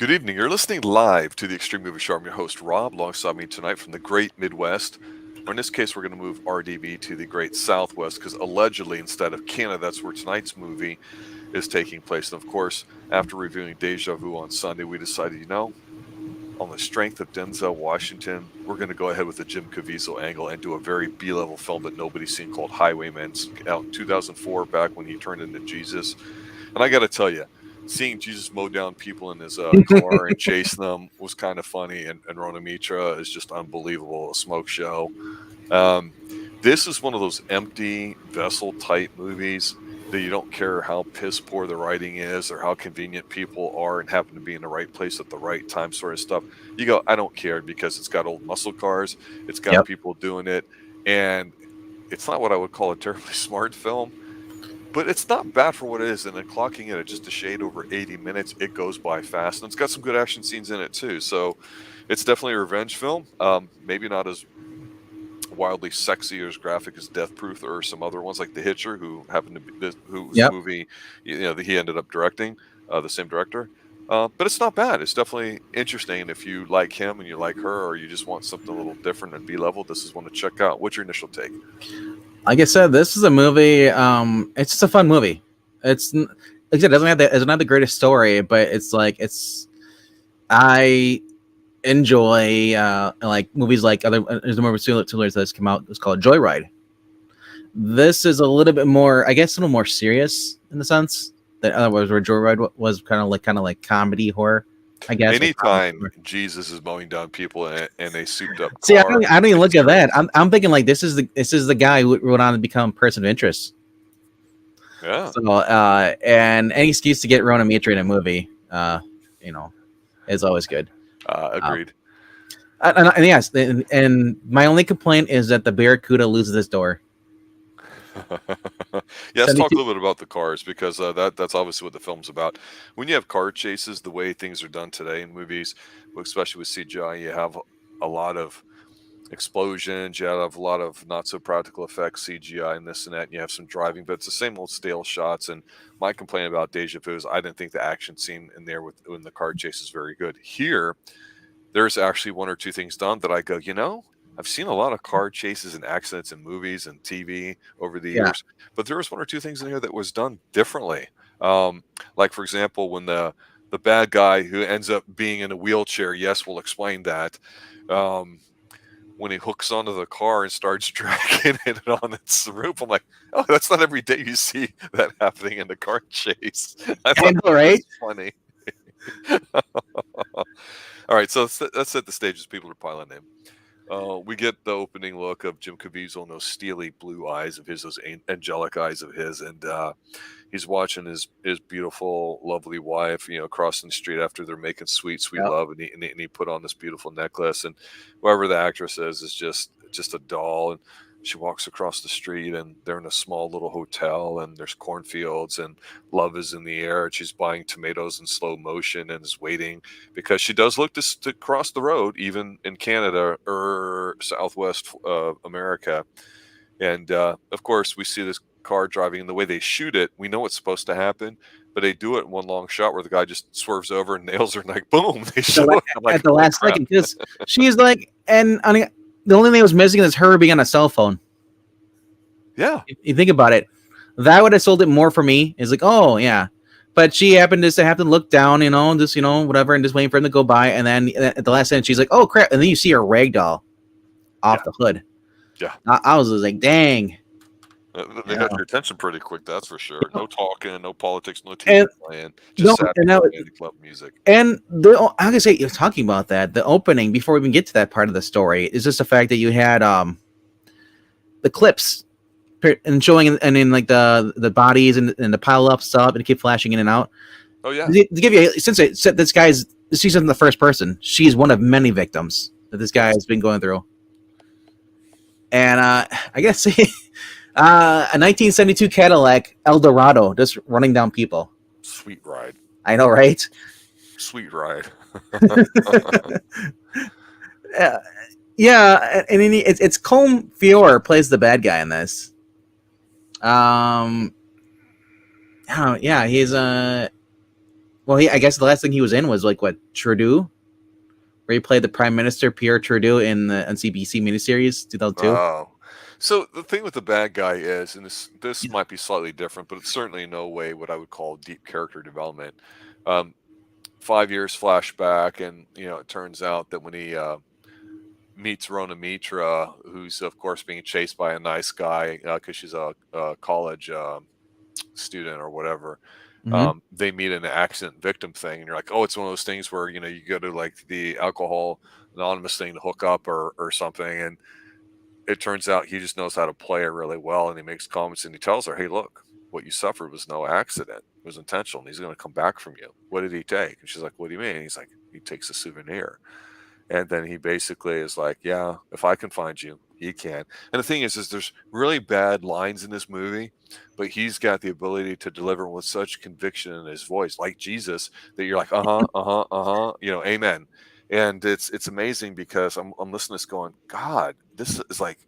Good evening. You're listening live to the Xtreme Movie Show. I'm your host, Rob, alongside me tonight from the great Midwest. Or in this case, we're going to move RDB to the great Southwest because allegedly, instead of Canada, that's where tonight's movie is taking place. And of course, after reviewing Deja Vu on Sunday, we decided, on the strength of Denzel Washington, we're going to go ahead with the Jim Caviezel angle and do a very B-level film that nobody's seen called Highwaymen, out in 2004, back when he turned into Jesus. And I got to tell you, seeing Jesus mow down people in his car and chase them was kind of funny, and Rona Mitra is just unbelievable, a smoke show. This is one of those empty vessel type movies that you don't care how piss poor the writing is or how convenient people are and happen to be in the right place at the right time sort of stuff. You go, I don't care, because it's got old muscle cars, it's got people doing it, and it's not what I would call a terribly smart film. But it's not bad for what it is, and then clocking it at just a shade over 80 minutes, it goes by fast, and it's got some good action scenes in it too. So it's definitely a revenge film. Maybe not as wildly sexy or as graphic as Death Proof or some other ones like The Hitcher, who happened to be whose movie that he ended up directing, the same director. But it's not bad. It's definitely interesting. If you like him and you like her, or you just want something a little different and B-level, this is one to check out. What's your initial take? Like I said, this is a movie. It's just a fun movie. It's like I said, it doesn't have the greatest story, but I enjoy like movies like there's a movie similar to this come out. It's called Joyride. This is a little bit more, I guess, a little more serious in the sense that otherwise where Joyride was kind of like comedy horror. I guess anytime Jesus is mowing down people in a souped up car. See, I don't even look at that. I'm thinking like this is the guy who went on to become person of interest. Yeah. So and any excuse to get Rona Mitra in a movie, is always good. Agreed. And yes, and my only complaint is that the Barracuda loses its door. Yeah, let's talk a little bit about the cars, because that's obviously what the film's about. When you have car chases, the way things are done today in movies, especially with CGI, you have a lot of explosions, you have a lot of not so practical effects, CGI and this and that, and you have some driving, but it's the same old stale shots. And my complaint about Deja Vu is I didn't think the action scene in there when the car chase is very good. Here, there's actually one or two things done that I go, I've seen a lot of car chases and accidents in movies and TV over the years, but there was one or two things in here that was done differently. Like, for example, when the bad guy who ends up being in a wheelchair, yes, we'll explain that, when he hooks onto the car and starts dragging it on its roof, I'm like, oh, that's not every day you see that happening in the car chase. I thought that was funny. All right, so let's set the stage as people are piling in. We get the opening look of Jim Caviezel and those steely blue eyes of his, those angelic eyes of his, and he's watching his beautiful, lovely wife, crossing the street after they're making sweet love, and he put on this beautiful necklace, and whoever the actress is just a doll, and she walks across the street, and they're in a small little hotel, and there's cornfields, and love is in the air, and she's buying tomatoes in slow motion and is waiting, because she does look to cross the road, even in Canada or Southwest America. And of course, we see this car driving, and the way they shoot it, we know what's supposed to happen, but they do it in one long shot where the guy just swerves over and nails her, and like, boom, they show it at the last second, because she's like, and the only thing that was missing is her being on a cell phone. Yeah. If you think about it, that would have sold it more for me. It's like, oh, yeah. But she happened to have to look down, just, whatever, and just waiting for him to go by. And then at the last second, she's like, oh, crap. And then you see her ragdoll off the hood. Yeah. I was like, dang. They got your attention pretty quick, that's for sure. No talking, no politics, no TV playing. Just sad club music. And I'm going to say, you're talking about that. The opening, before we even get to that part of the story, is just the fact that you had the clips and showing, and in like the bodies and the pile up stuff, and keep flashing in and out. Oh, yeah. To give you, since she's in the first person, she's one of many victims that this guy has been going through. And I guess a 1972 Cadillac Eldorado just running down people. Sweet ride. I know, right? Sweet ride. Yeah, and it's Colm Feore plays the bad guy in this. Yeah, he's Well, I guess the last thing he was in was like what, Trudeau, where he played the Prime Minister Pierre Trudeau in the CBC miniseries 2002. Oh, so the thing with the bad guy is, and this Yeah. might be slightly different, but it's certainly in no way what I would call deep character development. Um, 5 years flashback, and it turns out that when he meets Rona Mitra, who's of course being chased by a nice guy because she's a college student or whatever. Hmm. They meet an accident victim thing, and you're like, oh, it's one of those things where you go to like the alcohol anonymous thing to hook up or something, and it turns out he just knows how to play it really well, and he makes comments and he tells her, hey, look, what you suffered was no accident, it was intentional, and he's going to come back from you. What did he take? And she's like, what do you mean? And he's like, he takes a souvenir. And then he basically is like, yeah, if I can find you, he can. And the thing is there's really bad lines in this movie, but he's got the ability to deliver with such conviction in his voice, like Jesus, that you're like, amen. And it's amazing because I'm listening to this going, God, this is like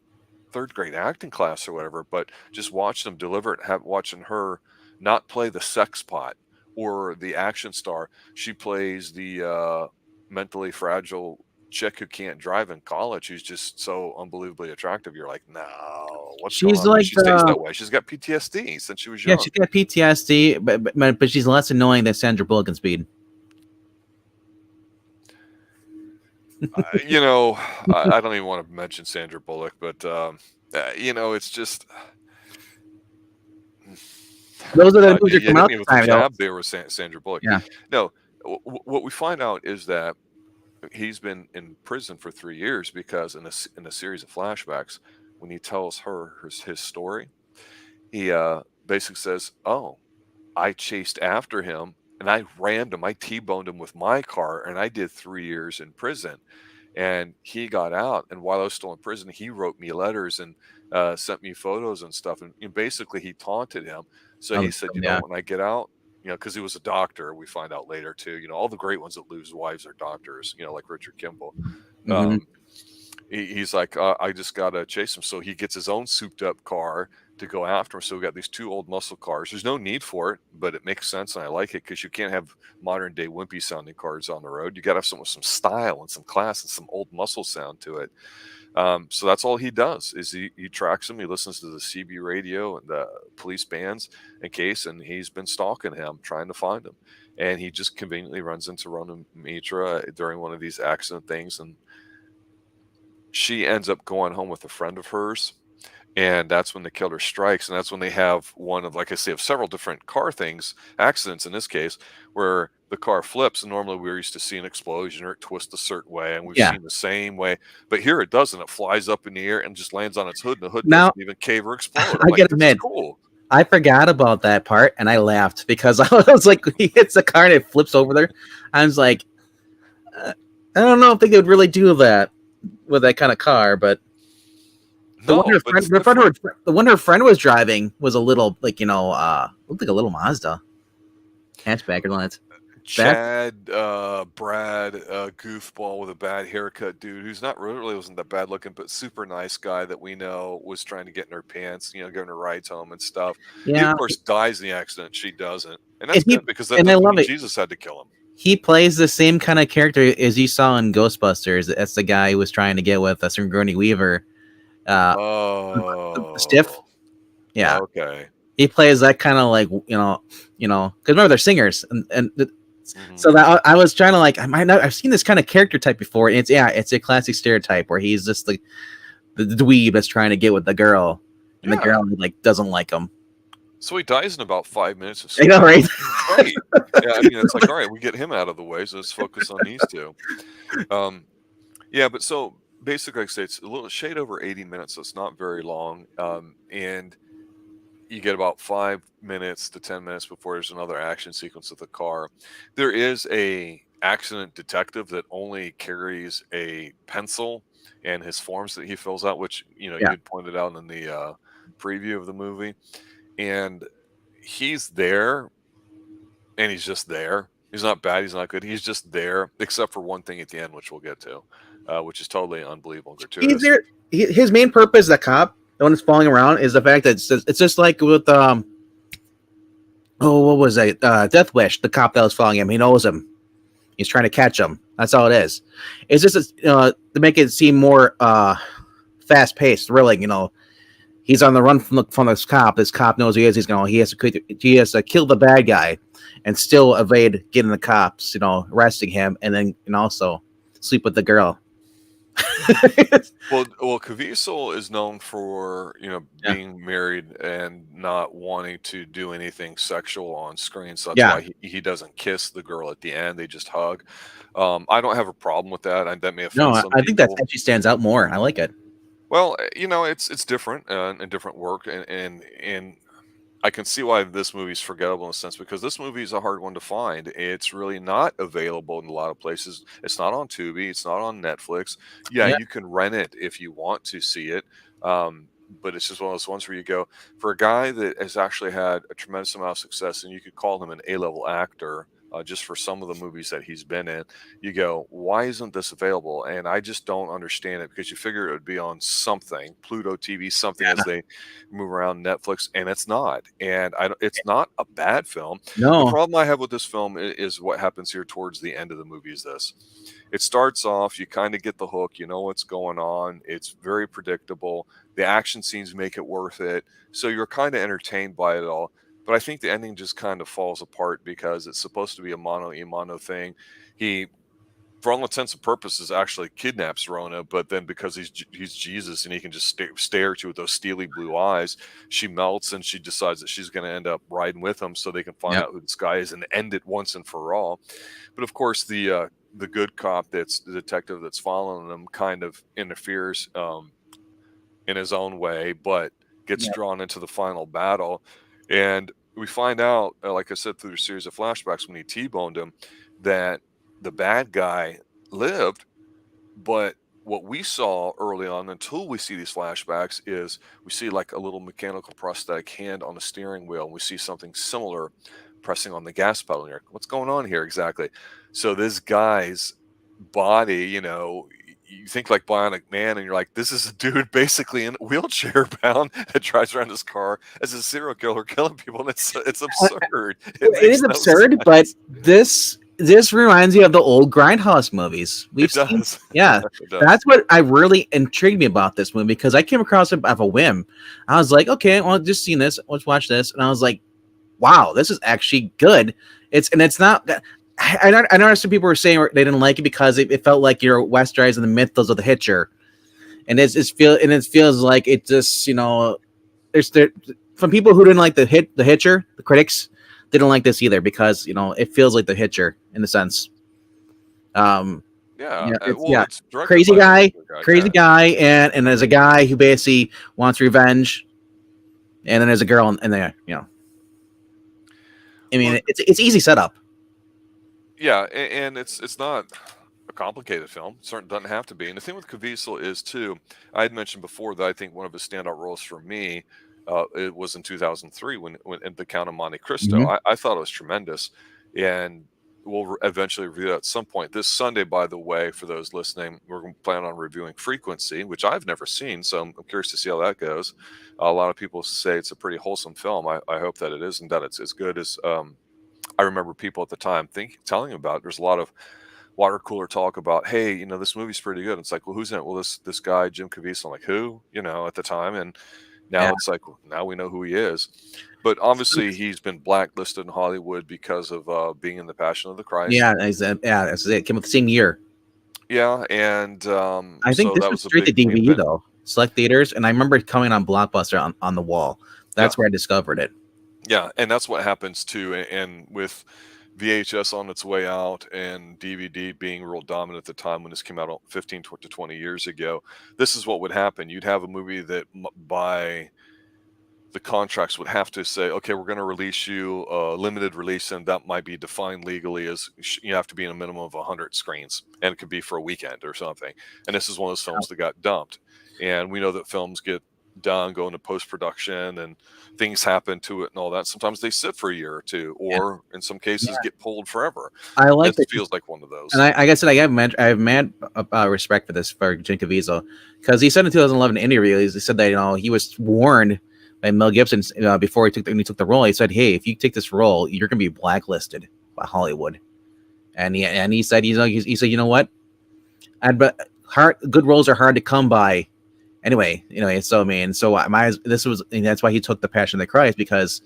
third grade acting class or whatever. But just watching them deliver it, watching her not play the sex pot or the action star. She plays the mentally fragile chick who can't drive in college, who's just so unbelievably attractive. You're like, no, what's going She's on? like She stays that way. She's got PTSD since she was yeah, young. she's got PTSD, but she's less annoying than Sandra Bullock in Speed. I don't even want to mention Sandra Bullock, but it's just Those are the movies you that hit come out me this with a time, though. jab there with Sandra Bullock. Yeah. No, what we find out is that he's been in prison for 3 years because in a series of flashbacks, when he tells her his story, he basically says, oh, I chased after him and I rammed him. I T-boned him with my car, and I did 3 years in prison. And he got out, and while I was still in prison, he wrote me letters and sent me photos and stuff. And basically, he taunted him. So he said, Yeah. when I get out, because he was a doctor, we find out later too. All the great ones that lose wives are doctors. Like Richard Kimball. Mhm. He's like, I just gotta chase him. So he gets his own souped up car to go after him. So we got these two old muscle cars. There's no need for it, but it makes sense, and I like it because you can't have modern day wimpy sounding cars on the road. You got to have something with some style and some class and some old muscle sound to it. So that's all he does is he tracks him. He listens to the CB radio and the police bands in case, and he's been stalking him, trying to find him. And he just conveniently runs into Rona Mitra during one of these accident things, and she ends up going home with a friend of hers. And that's when the killer strikes, and that's when they have one of, like I say, of several different car accidents in this case, where the car flips. And normally we're used to see an explosion or it twists a certain way, and we've seen the same way. But here it doesn't. It flies up in the air and just lands on its hood, and the hood doesn't even cave or explode. I'm I like, gotta this admit, is cool. I forgot about that part, and I laughed because I was like, he hits the car and it flips over there. I was like, I don't know if they would really do that with that kind of car, but the one her friend was driving was a little like looked like a little Mazda hatchback or something. Chad, Brad, goofball with a bad haircut dude who's not really wasn't that bad looking, but super nice guy that we know was trying to get in her pants, giving her rides home and stuff. Yeah. He of course dies in the accident. She doesn't, and that's good because I love it. Jesus had to kill him. He plays the same kind of character as you saw in Ghostbusters. That's the guy who was trying to get with Sigourney Weaver. Stiff. Yeah. Okay. He plays that kind of like because remember they're singers and so that I was trying to like I've seen this kind of character type before, and it's a classic stereotype where he's just the dweeb that's trying to get with the girl, and the girl like doesn't like him. So he dies in about 5 minutes. I know, right? Right. Yeah, I mean it's like, all right, we get him out of the way, so let's focus on these two. Yeah, but so basically, like I say, it's a little shade over 80 minutes, so it's not very long, and you get about 5 minutes to 10 minutes before there's another action sequence with the car. There is a accident detective that only carries a pencil and his forms that he fills out, which you had pointed out in the preview of the movie, and he's there, and he's just there. He's not bad, he's not good, he's just there, except for one thing at the end, which we'll get to, which is totally unbelievable and gratuitous. He's there. His main purpose, the cop, the one that's falling around, is the fact that it's just like with oh, what was that? Death Wish. The cop that was following him. He knows him. He's trying to catch him. That's all it is. It's just to make it seem more fast paced, thrilling. He's on the run from this cop. This cop knows who he is. He has to kill the bad guy, and still evade getting the cops. Arresting him, and then also sleep with the girl. Well, Caviezel is known for Yeah. being married and not wanting to do anything sexual on screen. So that's Yeah. why he doesn't kiss the girl at the end. They just hug. I don't have a problem with that. That may No, offend some I think that people. actually stands out more. I like it. Well, it's different and different work, and I can see why this movie's forgettable in a sense because this movie is a hard one to find. It's really not available in a lot of places. It's not on Tubi. It's not on Netflix. Yeah, Yeah. you can rent it if you want to see it. But it's just one of those ones where you go, for a guy that has actually had a tremendous amount of success, and you could call him an A-level actor just for some of the movies that he's been in, you go, why isn't this available? And I just don't understand it because you figure it would be on something, Pluto TV, something as they move around Netflix, and it's not. And it's not a bad film. The No. problem I have with this film is what happens here towards the end of the movie is this. It starts off, you kind of get the hook, you know what's going on. It's very predictable. The action scenes make it worth it. So you're kind of entertained by it all. But I think the ending just kind of falls apart because it's supposed to be a mano thing. He, for all intents and purposes, actually kidnaps Rona, but then because he's Jesus and he can just stare at you with those steely blue eyes, she melts and she decides that she's going to end up riding with him so they can find out who this guy is and end it once and for all. But of course, the good cop that's the detective that's following them kind of interferes in his own way, but gets drawn into the final battle. And we find out, like I said, through a series of flashbacks when he T-boned him, that the bad guy lived. But what we saw early on, until we see these flashbacks, is we see like a little mechanical prosthetic hand on the steering wheel, and we see something similar pressing on the gas pedal. And you're like, what's going on here exactly? So this guy's body, you think like Bionic Man, and you're like, this is a dude basically in a wheelchair bound that drives around his car as a serial killer killing people, and it's absurd. It is absurd, but this reminds me of the old Grindhouse movies. That's what I really intrigued me about this movie because I came across it of a whim. I was like, okay, well, just seen this, let's watch this, and I was like, wow, this is actually good. It's not. I noticed some people were saying they didn't like it because it felt like you're westernizing the mythos of the Hitcher, and it feels like it just from people who didn't like the Hitcher, the critics didn't like this either because it feels like the Hitcher in a sense. It's crazy guy, and there's a guy who basically wants revenge, and then there's a girl in there. I mean, it's easy setup. Yeah, and it's not a complicated film. It certainly doesn't have to be. And the thing with Caviezel is, too, I had mentioned before that I think one of his standout roles for me, it was in 2003 when in The Count of Monte Cristo. Mm-hmm. I thought it was tremendous. And we'll eventually review that at some point. This Sunday, by the way, for those listening, we're going to plan on reviewing Frequency, which I've never seen, so I'm curious to see how that goes. A lot of people say it's a pretty wholesome film. I hope that it is and that it's as good as I remember people at the time telling about. There's a lot of water cooler talk about, hey, this movie's pretty good. It's like, well, who's in it? Well, this guy, Jim Caviezel. I'm like, who? At the time. And now it's like, now we know who he is. But obviously he's been blacklisted in Hollywood because of being in The Passion of the Christ. Yeah, that's it. Came out the same year. Yeah, and I think this was straight to DVD though. Select theaters, and I remember it coming on Blockbuster on the wall. That's where I discovered it. Yeah, and that's what happens too. And with VHS on its way out and DVD being real dominant at the time when this came out 15 to 20 years ago, this is what would happen. You'd have a movie that by the contracts would have to say, okay, we're going to release you a limited release, and that might be defined legally as you have to be in a minimum of 100 screens, and it could be for a weekend or something. And this is one of those films that got dumped. And we know that films get done, go into post-production, and things happen to it and all that. Sometimes they sit for a year or two, or in some cases get pulled forever. I like it. Feels like one of those. And I guess I have mad respect for Jim Caviezel, because he said in 2011 interview, he said that he was warned And Mel Gibson, before when he took the role, he said, "Hey, if you take this role, you're going to be blacklisted by Hollywood." And he said, he said, you know what? Good roles are hard to come by. Anyway, so I mean, and that's why he took the Passion of the Christ, because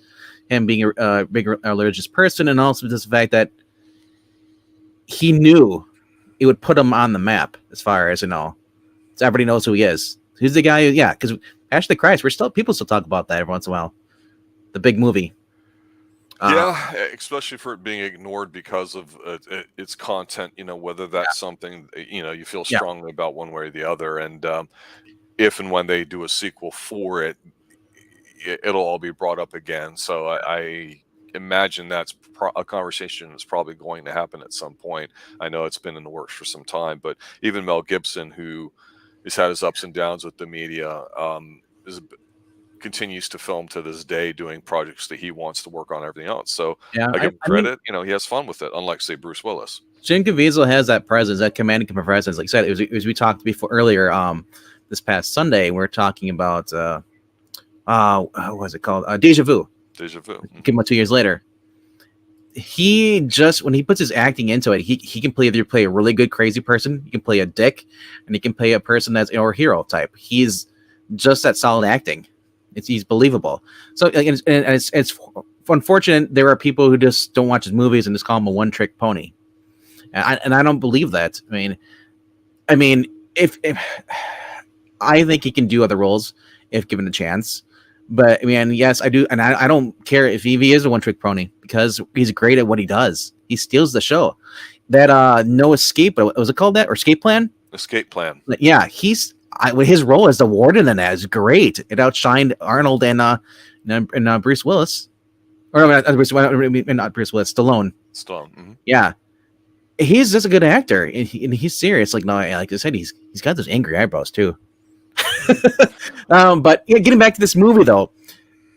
him being a big religious person, and also just the fact that he knew it would put him on the map as far as, so everybody knows who he is. Who's the guy? Because Passion of the Christ, people still talk about that every once in a while. The big movie. Yeah, especially for it being ignored because of its content, whether that's something, you feel strongly about one way or the other. And if and when they do a sequel for it, it'll all be brought up again. So I imagine that's a conversation that's probably going to happen at some point. I know it's been in the works for some time, but even Mel Gibson, who has had his ups and downs with the media, continues to film to this day, doing projects that he wants to work on, everything else. So I give him credit. He has fun with it, unlike, say, Bruce Willis. Jim Caviezel has that presence, that commanding presence. Like I said, it was we talked before earlier. This past Sunday, we are talking about what was it called? Deja Vu. Deja Vu. Came out 2 years later. He just, when he puts his acting into it, he can either play a really good crazy person, he can play a dick, and he can play a person that's or a hero type. He's just that solid acting. He's believable. So it's unfortunate there are people who just don't watch his movies and just call him a one-trick pony, and I don't believe that. I mean, if I think he can do other roles if given a chance, but yes, I do, and I don't care if he is a one-trick pony, because he's great at what he does. He steals the show. That No Escape, what was it called? That or Escape Plan? Escape Plan. Yeah, his role as the warden in that is great. It outshined Arnold and Bruce Willis, or not Bruce Willis, Stallone. Mm-hmm. Yeah, he's just a good actor, and he's serious. Like I said, he's got those angry eyebrows too. But getting back to this movie though,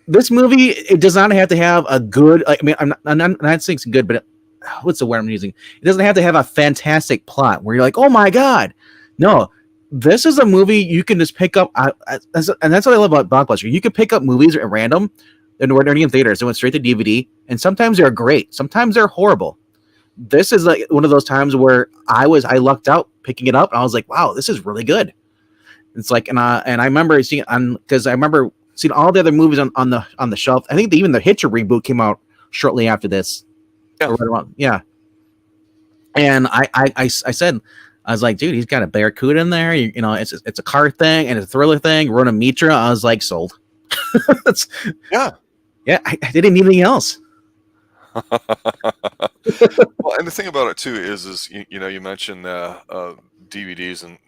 it does not have to have a good. I'm not saying it's good, but what's the word I'm using? It doesn't have to have a fantastic plot where you're like, oh my god, no. This is a movie you can just pick up, and that's what I love about Blockbuster. You can pick up movies at random, and we're in theaters. They went straight to DVD, and sometimes they're great, sometimes they're horrible. This is like one of those times where I lucked out picking it up, and I was like, wow, this is really good. It's like, and I remember seeing because I remember seeing all the other movies on the shelf. I think even the Hitcher reboot came out shortly after this. Yeah. And I said, I was like, dude, he's got a Barracuda in there. It's a car thing and a thriller thing. Rona Mitra. I was like, sold. Yeah. I didn't need anything else. Well, and the thing about it too is you mentioned DVDs and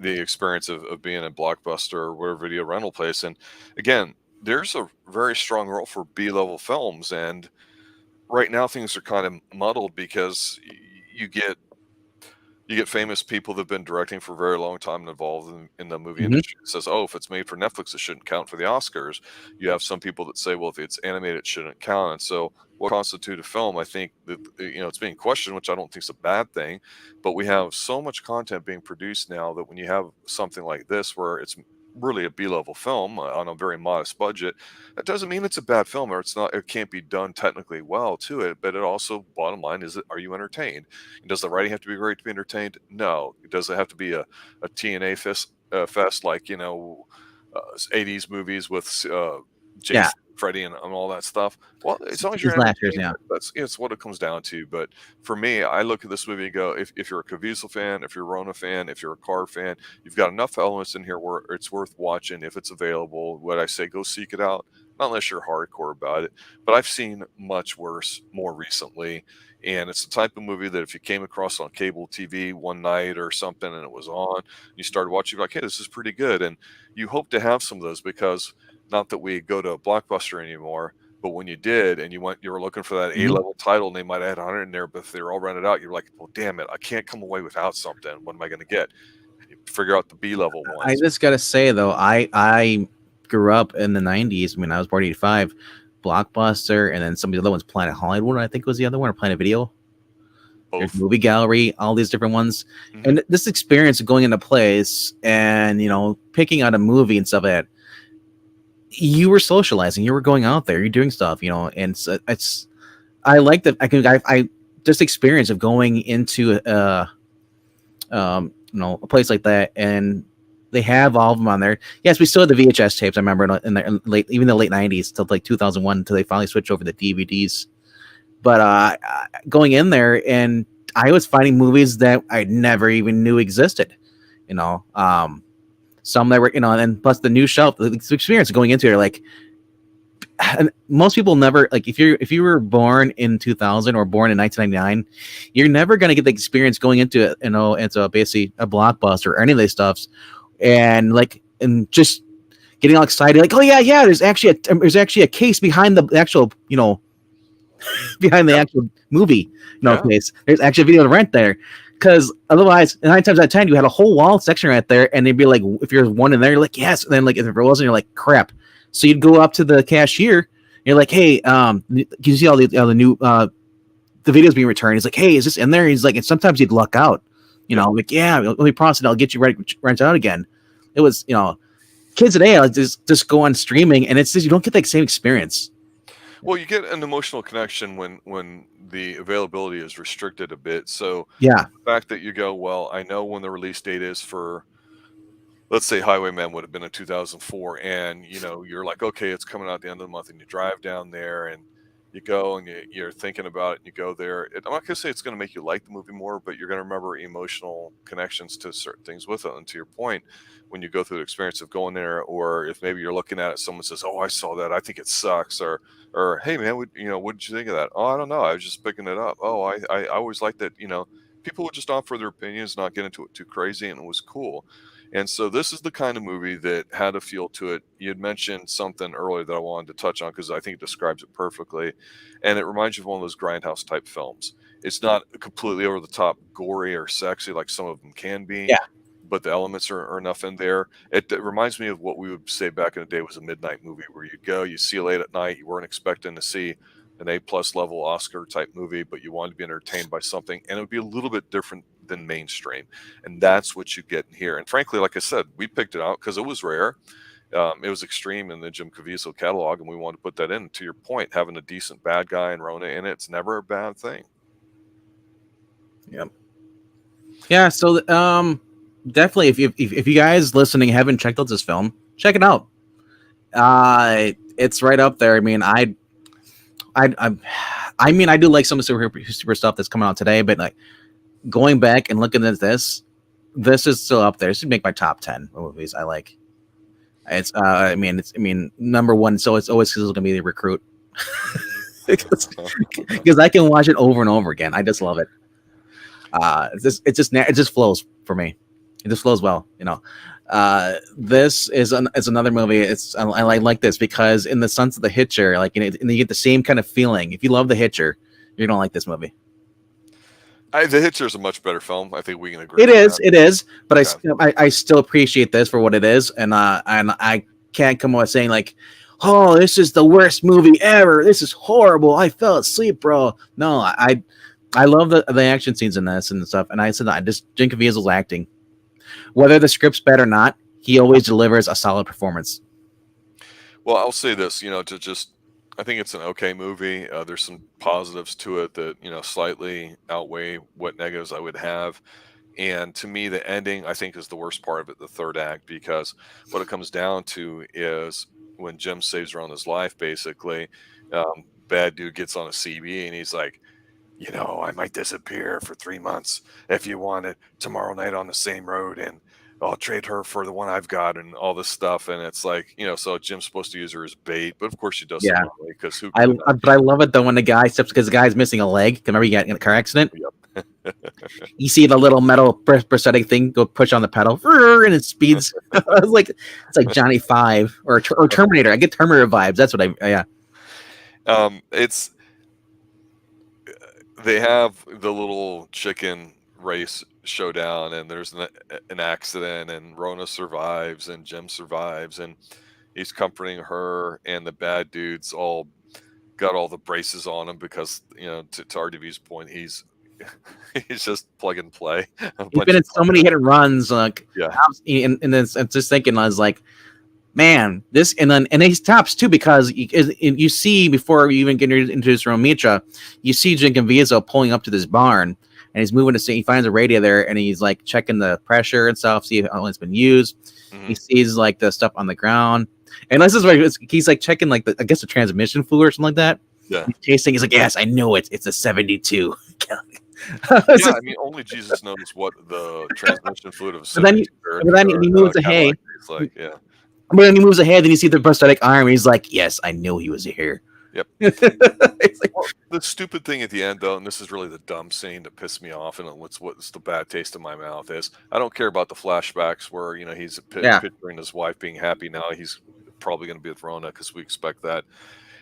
the experience of being a Blockbuster or whatever video rental place, and again, there's a very strong role for B-level films, and right now things are kind of muddled because you get famous people that have been directing for a very long time and involved in the movie industry. It says, oh, if it's made for Netflix, it shouldn't count for the Oscars. You have some people that say, well, if it's animated, it shouldn't count. And so what constitutes a film? I think that, it's being questioned, which I don't think is a bad thing. But we have so much content being produced now that when you have something like this, where it's really a B-level film on a very modest budget, that doesn't mean it's a bad film, or it can't be done technically well to it, but it also, bottom line, are you entertained? And does the writing have to be great to be entertained? No. Does it have to be a TNA fest like 80s movies with Jason, Freddy, and all that stuff? Well, as long as you're entertained, it's what it comes down to. But for me, I look at this movie and go, if you're a Caviezel fan, if you're a Rona fan, if you're a car fan, you've got enough elements in here where it's worth watching if it's available. What I say, go seek it out, not unless you're hardcore about it. But I've seen much worse more recently, and it's the type of movie that if you came across on cable TV one night or something and it was on, you started watching, you're like, hey, this is pretty good. And you hope to have some of those, because not that we go to a Blockbuster anymore, but when you did and you were looking for that A-level title and they might have had 100 in there, but if they're all rented out, you're like, well, damn it, I can't come away without something. What am I going to get? And you figure out the B-level ones. I just got to say, though, I grew up in the 90s. I mean, I was born in 85. Blockbuster, and then some of the other ones, Planet Hollywood, I think was the other one, or Planet Video. There's Movie Gallery, all these different ones. And this experience of going into place and, picking out a movie and stuff like that, you were socializing, you were going out there, you're doing stuff, and it's I like that. I just experience of going into a place like that, and they have all of them on there. Yes, we still had the VHS tapes. I remember in the late '90s till like 2001 until they finally switched over to DVDs. But going in there, and I was finding movies that I never even knew existed. Some that were, and plus the new shelf, the experience of going into it, like, and most people never, like, if you were born in 2000 or born in 1999, you're never going to get the experience going into it, into basically a blockbuster or any of these stuffs, and just getting all excited, like, oh yeah, there's actually a case behind the actual, behind the actual movie, case. There's actually a video to rent there. Because otherwise, 9 times out of 10, you had a whole wall section right there, and they'd be like, if you're one in there, you're like, yes. And then, like, if it wasn't, you're like, crap. So you'd go up to the cashier, and you're like, hey, can you see all the new the videos being returned? He's like, hey, is this in there? He's like, and sometimes you'd luck out, like, yeah, let me process it. I'll get you rent out again. It was, kids today just go on streaming, and it's just, you don't get that same experience. Well, you get an emotional connection when the availability is restricted a bit. So yeah, the fact that you go, well, I know when the release date is for, let's say Highwaymen would have been in 2004, and you're like, okay, it's coming out at the end of the month, and you drive down there and you go and you're thinking about it, and you go there. I'm not gonna say it's gonna make you like the movie more, but you're gonna remember emotional connections to certain things with it. And to your point, when you go through the experience of going there, or if maybe you're looking at it, someone says, oh, I saw that, I think it sucks, or hey man, what did you think of that? Oh, I don't know, I was just picking it up. Oh, I always liked that. People would just offer their opinions, not get into it too crazy, and it was cool. And so this is the kind of movie that had a feel to it. You had mentioned something earlier that I wanted to touch on because I think it describes it perfectly. And it reminds you of one of those grindhouse type films. It's not completely over the top gory or sexy like some of them can be. Yeah. But the elements are enough in there. It reminds me of what we would say back in the day was a midnight movie, where you go, you see it late at night, you weren't expecting to see an A+ level Oscar type movie, but you wanted to be entertained by something, and it would be a little bit different than mainstream. And that's what you get in here. And frankly, like I said, we picked it out because it was rare. It was Xtreme in the Jim Caviezel catalog, and we wanted to put that in. To your point, having a decent bad guy and Rona in it's never a bad thing. Yep. Yeah, so definitely, if you guys listening haven't checked out this film, check it out. It's right up there. I mean, I do like some of the super stuff that's coming out today, but like going back and looking at this is still up there. This would make my top 10 movies I like. It's number one. So it's always going to be The Recruit because I can watch it over and over again. I just love it. It just flows for me. It just flows well, This is another movie. I like this because in the sense of The Hitcher, and you get the same kind of feeling. If you love The Hitcher, you're gonna like this movie. The Hitcher is a much better film. I think we can agree. It is. But yeah. I still appreciate this for what it is, and I can't come out saying like, oh, this is the worst movie ever. This is horrible. I fell asleep, bro. No, I love the action scenes in this and stuff. And I said that Jim Caviezel's acting. Whether the script's bad or not, he always delivers a solid performance. Well, I'll say this, I think it's an okay movie. There's some positives to it that, slightly outweigh what negatives I would have. And to me, the ending, I think, is the worst part of it, the third act, because what it comes down to is when Jim saves Rona's life, basically, bad dude gets on a CB and he's like, I might disappear for 3 months if you want it tomorrow night on the same road, and I'll trade her for the one I've got and all this stuff. And it's like, so Jim's supposed to use her as bait, but of course she does. Yeah. Because but I love it though when the guy steps because the guy's missing a leg. Remember he got in a car accident? Yep. You see the little metal prosthetic thing go push on the pedal and it speeds. It's like Johnny 5 or Terminator. I get Terminator vibes. That's what they have the little chicken race showdown, and there's an accident, and Rona survives and Jim survives, and he's comforting her, and the bad dude's all got all the braces on him because to RDV's point, he's just plug and play. He's been in so many hit and runs, yeah. And it's just thinking, I was like, man, this and he stops too because you see before you even get introduced to Mitra, you see Jim Caviezel pulling up to this barn and he's moving to see. He finds a radio there and he's like checking the pressure and stuff, see how it's been used. He sees like the stuff on the ground, and this is where he's like checking like I guess the transmission fluid or something like that. Yeah, he's tasting. He's like, yes, I know it. It's a 72. yeah, I mean, only Jesus knows what the transmission fluid of a 72. But then he moves ahead. It's like, yeah. But then he moves ahead, then you see the prosthetic arm. He's like, yes, I know he was here. Yep. It's like, well, the stupid thing at the end, though, and this is really the dumb scene that pissed me off, and what's the bad taste in my mouth is, I don't care about the flashbacks where he's picturing his wife being happy now. He's probably going to be with Rona because we expect that.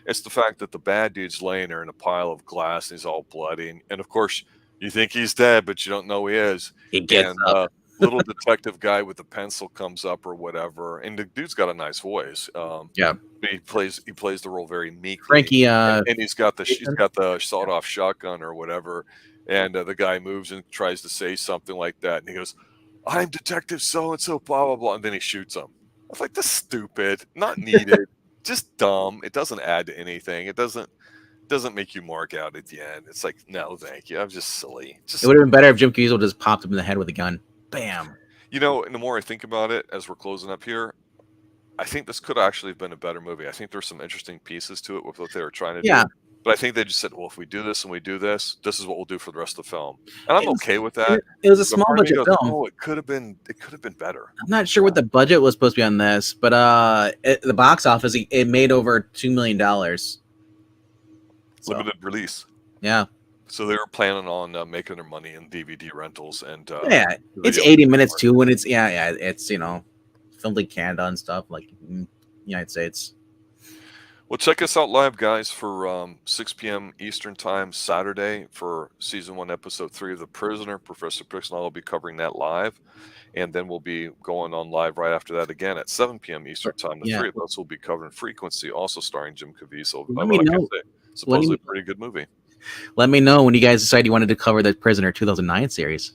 It's the fact that the bad dude's laying there in a pile of glass and he's all bloody, and of course you think he's dead, but you don't know he is. He gets up. Little detective guy with the pencil comes up or whatever, and the dude's got a nice voice. Yeah, but he plays the role very meekly. Frankie, and he's got the sawed-off shotgun or whatever, and the guy moves and tries to say something like that, and he goes, "I'm Detective so and so, blah blah blah," and then he shoots him. I was like, "That's stupid, not needed, just dumb. It doesn't add to anything. It doesn't make you mark out at the end. It's like, no, thank you. I'm just silly." It would have been better if Jim Caviezel just popped him in the head with a gun. Bam. And the more I think about it as we're closing up here, I think this could actually have been a better movie. I think there's some interesting pieces to it with what they were trying to do. But I think they just said, well, if we do this and we do this, this is what we'll do for the rest of the film. And I'm okay with that. It was a small budget film. Oh, it could have been better. I'm not sure what the budget was supposed to be on this, but the box office, it made over $2 million. Limited release. Yeah. So they were planning on making their money in DVD rentals and it's 80 minutes too when it's it's filmed in Canada and stuff like United States. Well, check us out live, guys, for 6 p.m. Eastern time Saturday for season 1, episode 3 of The Prisoner. Professor Pix and I will be covering that live, and then we'll be going on live right after that again at 7 p.m. Eastern time. The three of us will be covering Frequency, also starring Jim Caviezel. Let me know. Supposedly a pretty good movie. Let me know when you guys decide you wanted to cover the Prisoner 2009 series.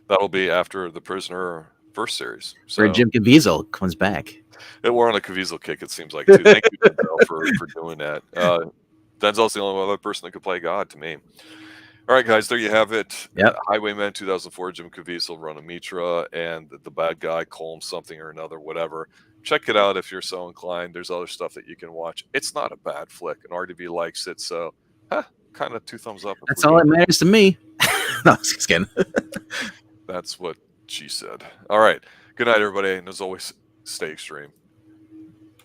That'll be after the Prisoner first series. So, where Jim Caviezel comes back. We're on a Caviezel kick, it seems like, too. Thank you, Denzel, for doing that. Denzel's the only other person that could play God to me. All right, guys, there you have it. Yep. Highwaymen 2004, Jim Caviezel, Rona Mitra, and the bad guy, Colm something or another, whatever. Check it out if you're so inclined. There's other stuff that you can watch. It's not a bad flick, and RDB likes it, so kind of 2 thumbs up. That's all that matters to me. No, just kidding. That's what she said. All right. Good night, everybody. And as always, stay extreme.